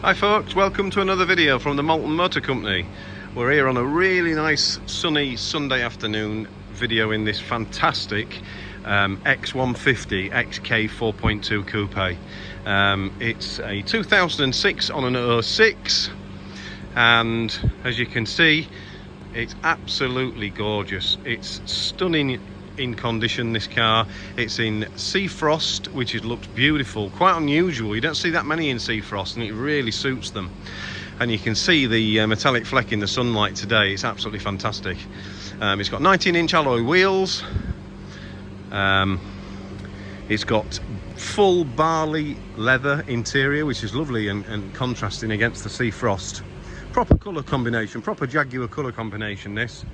Hi folks, welcome to another video from the Malton Motor Company. We're here on a really nice sunny Sunday afternoon videoing this fantastic X150 XK 4.2 Coupe. It's a 2006 on an 06, and as you can see, it's absolutely gorgeous. It's stunning in condition, this car. It's in sea frost, which looks beautiful, quite unusual. You don't see that many in sea frost, and it really suits them. And you can see the metallic fleck in the sunlight today. It's absolutely fantastic. It's got 19-inch alloy wheels. It's got full barley leather interior, which is lovely and contrasting against the sea frost. Proper colour combination, proper Jaguar colour combination, this.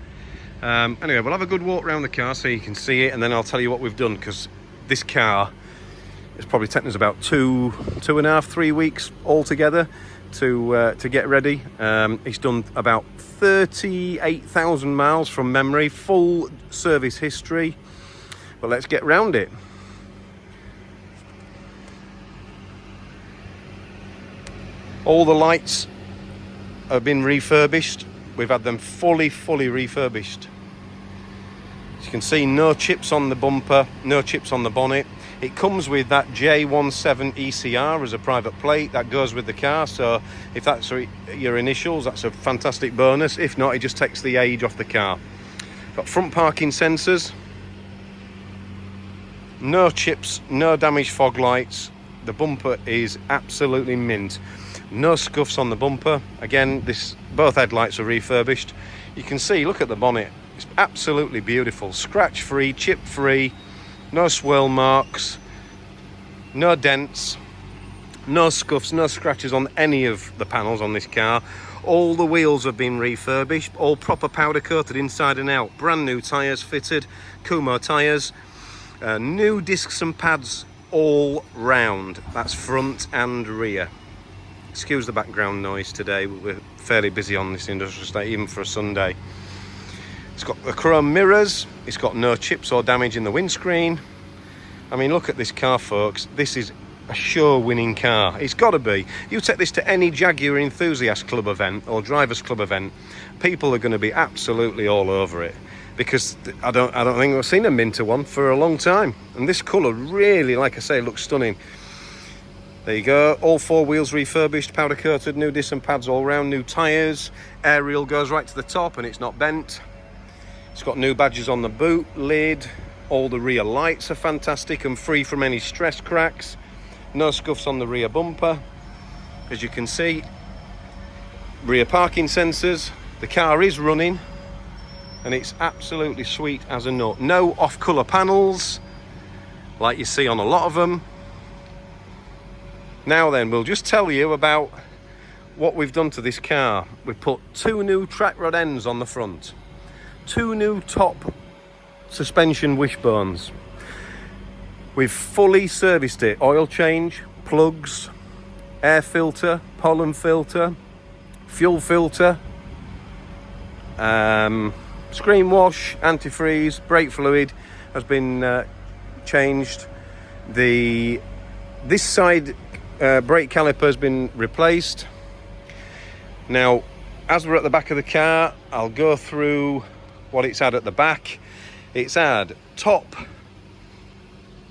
Anyway, we'll have a good walk around the car so you can see it, and then I'll tell you what we've done, because this car has probably taken us about two and a half, 3 weeks altogether to get ready. It's done about 38,000 miles from memory, full service history. But let's get round it. All the lights have been refurbished. We've had them fully refurbished. As you can see, no chips on the bumper, no chips on the bonnet. It comes with that J17 ECR as a private plate that goes with the car, so if that's your initials, that's a fantastic bonus. If not, it just takes the age off the car. Got front parking sensors, no chips, no damaged fog lights. The bumper is absolutely mint. No scuffs on the bumper. Again, both headlights are refurbished. You can see, look at the bonnet. It's absolutely beautiful. Scratch free, chip free, no swirl marks, no dents, no scuffs, no scratches on any of the panels on this car. All the wheels have been refurbished, all proper powder coated inside and out. Brand new tyres fitted, Kumho tyres, new discs and pads all round. That's front and rear. Excuse the background noise today, we're fairly busy on this industrial estate, even for a Sunday. It's got the chrome mirrors, it's got no chips or damage in the windscreen. I mean, look at this car, folks. This is a sure winning car. It's got to be. You take this to any Jaguar enthusiast club event or drivers club event, people are going to be absolutely all over it, because I don't think I've seen a minter one for a long time. And this colour really, like I say, looks stunning. There you go, all four wheels refurbished, powder coated, new disc and pads all round, new tyres. Aerial goes right to the top and it's not bent. It's got new badges on the boot lid. All the rear lights are fantastic and free from any stress cracks. No scuffs on the rear bumper. As you can see, rear parking sensors. The car is running and it's absolutely sweet as a nut. No off-colour panels like you see on a lot of them. Now then, we'll just tell you about what we've done to this car. We've put 2 new track rod ends on the front, 2 new top suspension wishbones. We've fully serviced it. Oil change, plugs, air filter, pollen filter, fuel filter, screen wash, antifreeze, brake fluid has been changed. This side brake caliper has been replaced. Now, as we're at the back of the car, I'll go through what it's had at the back. It's had top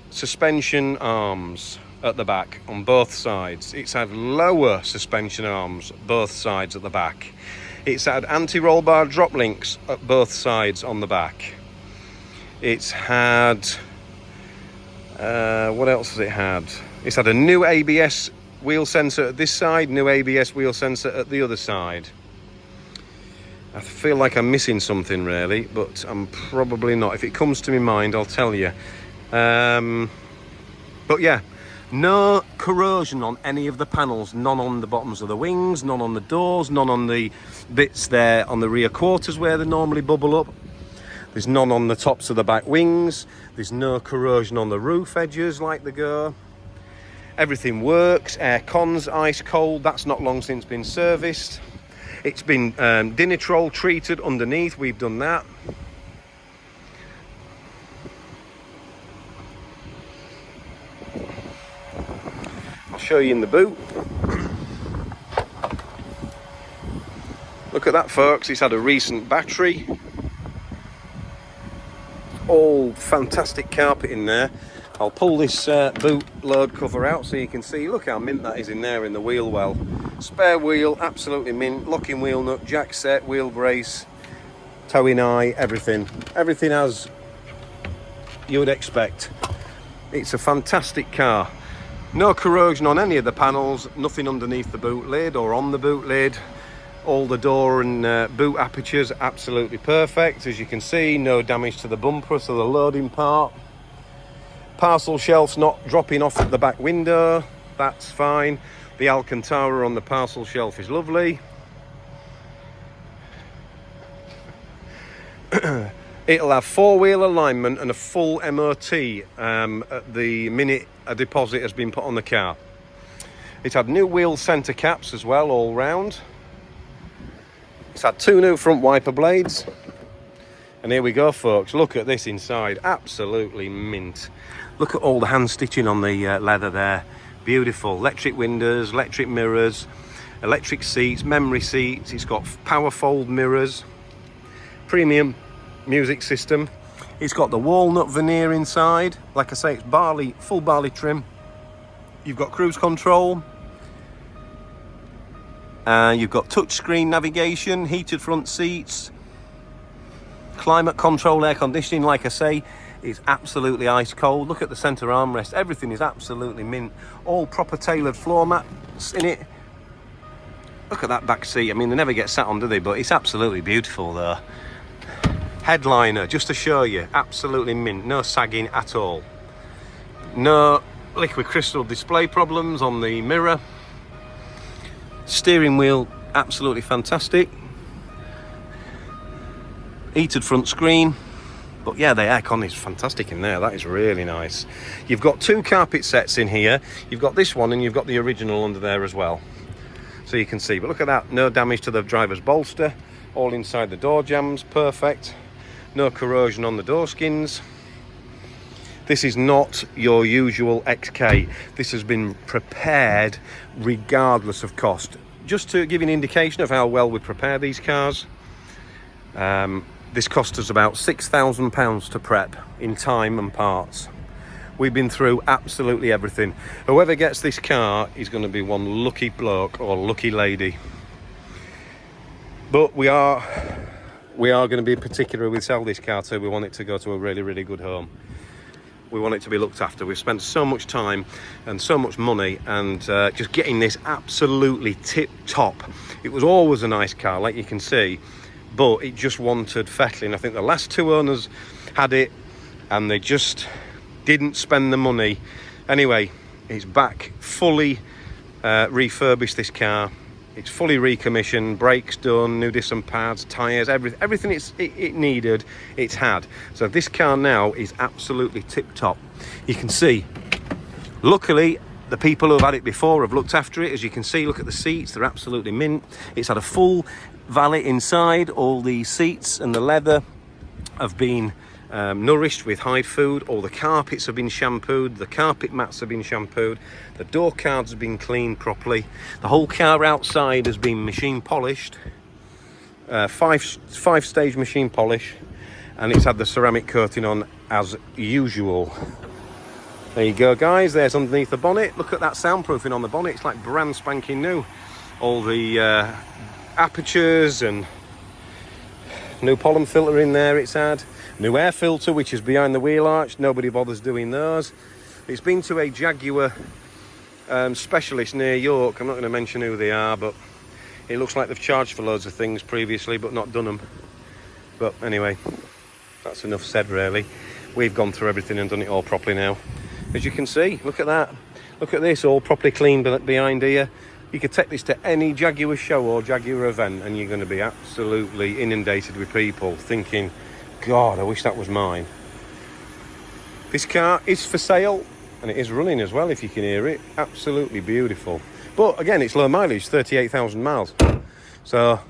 suspension arms at the back on both sides. It's had lower suspension arms both sides at the back. It's had anti-roll bar drop links at both sides on the back. It's had what else has it had? It's had a new ABS wheel sensor at this side, new ABS wheel sensor at the other side. I feel like I'm missing something really, but I'm probably not. If it comes to my mind, I'll tell you. But yeah, no corrosion on any of the panels, none on the bottoms of the wings, none on the doors, none on the bits there on the rear quarters where they normally bubble up. There's none on the tops of the back wings. There's no corrosion on the roof edges like they go. Everything works. Air cons ice cold. That's not long since been serviced. It's been dinitrol treated underneath. We've done that. I'll show you in the boot. Look at that, folks. It's had a recent battery. All fantastic carpet in there. I'll pull this boot load cover out so you can see. Look how mint that is in there in the wheel well. Spare wheel, absolutely mint. Locking wheel nut, jack set, wheel brace, towing eye, everything. Everything as you would expect. It's a fantastic car. No corrosion on any of the panels, nothing underneath the boot lid or on the boot lid. All the door and boot apertures absolutely perfect. As you can see, no damage to the bumper, so the loading part. Parcel shelf's not dropping off at the back window, that's fine. The Alcantara on the parcel shelf is lovely. It'll have four-wheel alignment and a full MOT at the minute a deposit has been put on the car. It's had new wheel centre caps as well, all round. It's had two new front wiper blades. And here we go, folks. Look at this inside. Absolutely mint. Look at all the hand stitching on the leather there. Beautiful. Electric windows, electric mirrors, electric seats, memory seats. It's got power fold mirrors. Premium music system. It's got the walnut veneer inside. Like I say, it's barley, full barley trim. You've got cruise control. You've got touchscreen navigation, heated front seats, climate control, air conditioning. Like I say, it's absolutely ice cold. Look at the centre armrest. Everything is absolutely mint. All proper tailored floor mats in it. Look at that back seat. I mean, they never get sat on, do they? But it's absolutely beautiful though. Headliner, just to show you, absolutely mint. No sagging at all. No liquid crystal display problems on the mirror. Steering wheel, absolutely fantastic. Heated front screen. But yeah, the aircon is fantastic in there. That is really nice. You've got two carpet sets in here. You've got this one and you've got the original under there as well. So you can see. But look at that. No damage to the driver's bolster. All inside the door jambs. Perfect. No corrosion on the door skins. This is not your usual XK. This has been prepared regardless of cost. Just to give you an indication of how well we prepare these cars, this cost us about £6,000 to prep in time and parts. We've been through absolutely everything. Whoever gets this car is going to be one lucky bloke or lucky lady. But we are going to be particular. We sell this car to. We want it to go to a really, really good home. We want it to be looked after. We've spent so much time and so much money and just getting this absolutely tip top. It was always a nice car, like you can see, but it just wanted fettling. I think the last two owners had it and they just didn't spend the money. Anyway, it's back fully refurbished, this car. It's fully recommissioned, brakes done, new disc and pads, tyres, everything it needed, it's had. So this car now is absolutely tip-top. You can see, luckily, the people who have had it before have looked after it. As you can see, look at the seats, they're absolutely mint. It's had a full valet inside. All the seats and the leather have been nourished with hide food. All the carpets have been shampooed, the carpet mats have been shampooed, the door cards have been cleaned properly, the whole car outside has been machine polished, five stage machine polish, and it's had the ceramic coating on as usual. There you go, guys. There's underneath the bonnet. Look at that soundproofing on the bonnet. It's like brand spanking new. All the apertures and new pollen filter in there it's had. New air filter, which is behind the wheel arch. Nobody bothers doing those. It's been to a Jaguar specialist near York. I'm not going to mention who they are, but it looks like they've charged for loads of things previously, but not done them. But anyway, that's enough said, really. We've gone through everything and done it all properly now. As you can see, look at that. Look at this, all properly cleaned behind here. You could take this to any Jaguar show or Jaguar event and you're going to be absolutely inundated with people thinking, God, I wish that was mine. This car is for sale and it is running as well, if you can hear it. Absolutely beautiful. But again, it's low mileage, 38,000 miles. So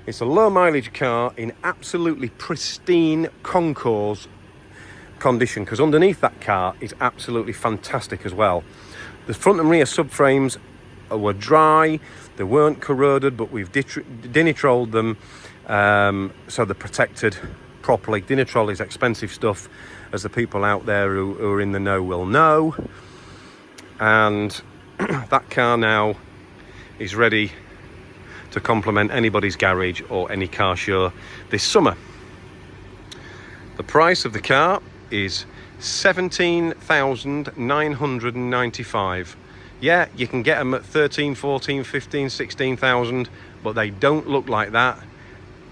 it's a low mileage car in absolutely pristine CONCOURS condition, because underneath that car is absolutely fantastic as well. The front and rear subframes were dry, they weren't corroded, but we've dinitrolled them so they're protected properly. Dinitrol is expensive stuff, as the people out there who are in the know will know. And that car now is ready to complement anybody's garage or any car show this summer. The price of the car is $17,995. Yeah, you can get them at 13, 14, 15, 16,000, but they don't look like that.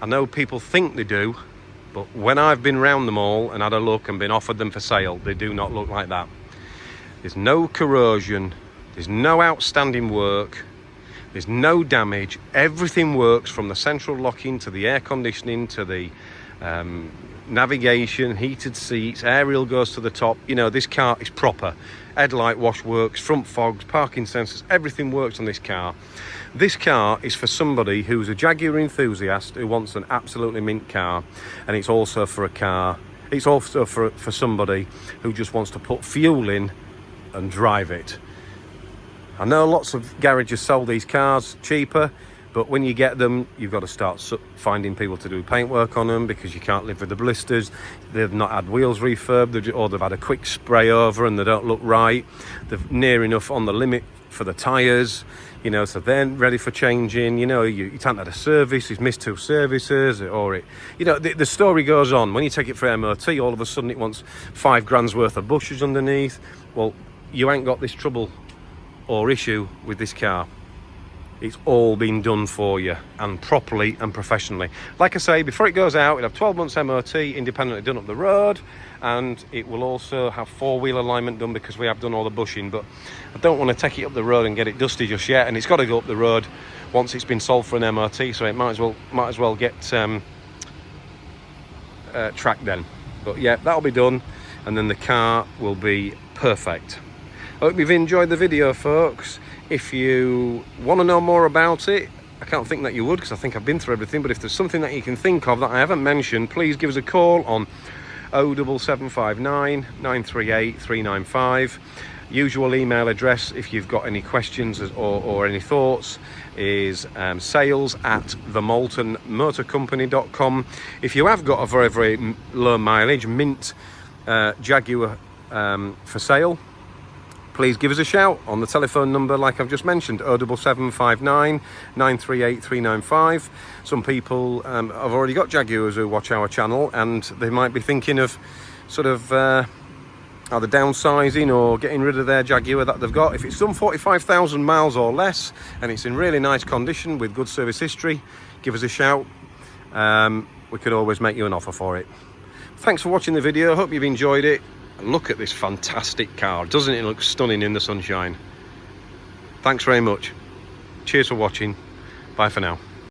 I know people think they do, but when I've been round them all and had a look and been offered them for sale, they do not look like that. There's no corrosion, there's no outstanding work, there's no damage. Everything works, from the central locking to the air conditioning to the navigation, heated seats, aerial goes to the top. You know, this car is proper. Headlight wash works, front fogs, parking sensors, everything works on this car. This car is for somebody who's a Jaguar enthusiast who wants an absolutely mint car, and it's also for a car. It's also for somebody who just wants to put fuel in and drive it. I know lots of garages sell these cars cheaper, but when you get them, you've got to start finding people to do paintwork on them, because you can't live with the blisters. They've not had wheels refurbed, or they've had a quick spray over and they don't look right. They're near enough on the limit for the tyres, you know, so they're ready for changing. You know, you haven't had a service, it's missed 2 services, or it, you know, the story goes on. When you take it for MOT, all of a sudden it wants 5 grand's worth of bushes underneath. Well, you ain't got this trouble or issue with this car. It's all been done for you, and properly and professionally. Like I say, before it goes out, it'll have 12 months MOT independently done up the road, and it will also have 4-wheel alignment done, because we have done all the bushing. But I don't want to take it up the road and get it dusty just yet, and it's got to go up the road once it's been sold for an MOT, so it might as well get tracked then. But yeah, that'll be done, and then the car will be perfect. I hope you've enjoyed the video, folks. If you want to know more about it, I can't think that you would, because I think I've been through everything, but if there's something that you can think of that I haven't mentioned, please give us a call on 07759 938 395. Usual email address, if you've got any questions or any thoughts, is sales@themaltonmotorcompany.com. If you have got a very, very low mileage mint Jaguar for sale, please give us a shout on the telephone number like I've just mentioned, 07759 938 395. Some people have already got Jaguars who watch our channel, and they might be thinking of sort of either downsizing or getting rid of their Jaguar that they've got. If it's done 45,000 miles or less and it's in really nice condition with good service history, give us a shout. We could always make you an offer for it. Thanks for watching the video. Hope you've enjoyed it. Look at this fantastic car. Doesn't it look stunning in the sunshine? Thanks very much. Cheers for watching. Bye for now.